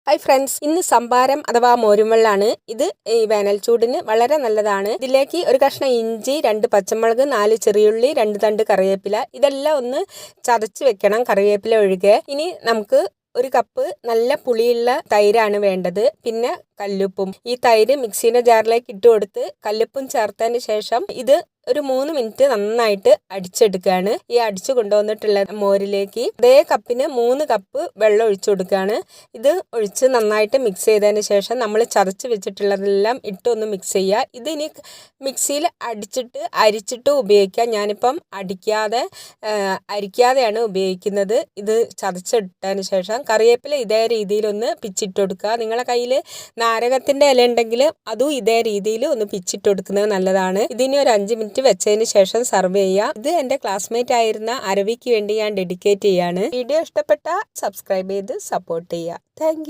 Hi friends, ഇന്ന് സംഭാരം അഥവാ മോരുംവെള്ളമാണ്. ഇത് ഈ വേനൽ ചൂടിന് വളരെ നല്ലതാണ്. ഇതിലേക്ക് ഒരു കഷ്ണം ഇഞ്ചി, 2 പച്ചമുളക്, 4 ചെറിയുള്ളി, 2 തണ്ട് കറിവേപ്പില ഇതെല്ലാം ഒന്ന് ചതച്ച് വെക്കണം, കറിവേപ്പില ഒഴികെ. ഇനി നമുക്ക് ഒരു കപ്പ് നല്ല പുളിയുള്ള തൈരാണ് വേണ്ടത്. പിന്നെ കല്ലുപ്പും. ഈ തൈര് മിക്സിയുടെ ജാറിലേക്ക് ഇട്ട് കൊടുത്ത് കല്ലുപ്പും ചേർത്തതിന് ശേഷം ഇത് ഒരു 3 മിനിറ്റ് നന്നായിട്ട് അടിച്ചെടുക്കുകയാണ്. ഈ അടിച്ചു കൊണ്ടുവന്നിട്ടുള്ള മോരിലേക്ക് അതേ കപ്പിന് 3 കപ്പ് വെള്ളം ഒഴിച്ചു കൊടുക്കുകയാണ്. ഇത് ഒഴിച്ച് നന്നായിട്ട് മിക്സ് ചെയ്തതിന് ശേഷം നമ്മൾ ചതച്ച് വെച്ചിട്ടുള്ളതെല്ലാം ഇട്ടൊന്ന് മിക്സ് ചെയ്യുക. ഇതിനി മിക്സിയിൽ അരിച്ചിട്ട് ഉപയോഗിക്കാം. ഞാനിപ്പം അരിക്കാതെയാണ് ഉപയോഗിക്കുന്നത്. ഇത് ചതച്ചിട്ടതിന് ശേഷം കറിവേപ്പില ഇതേ രീതിയിലൊന്ന് പിച്ചിട്ട് കൊടുക്കുക. നിങ്ങളുടെ കയ്യിൽ നാരകത്തിൻ്റെ ഇല ഉണ്ടെങ്കിൽ അതും ഇതേ രീതിയിൽ ഒന്ന് പിച്ചിട്ട് കൊടുക്കുന്നത് നല്ലതാണ്. ഇതിനി ഒരു 5 മിനിറ്റ് വെച്ചതിന് ശേഷം സർവ് ചെയ്യുക. ഇത് എൻ്റെ ക്ലാസ്മേറ്റ് ആയിരുന്ന അരവിക്ക് വേണ്ടി ഞാൻ ഡെഡിക്കേറ്റ് ചെയ്യാണ്. വീഡിയോ ഇഷ്ടപ്പെട്ടാൽ സബ്സ്ക്രൈബ് ചെയ്ത് സപ്പോർട്ട് ചെയ്യുക. താങ്ക്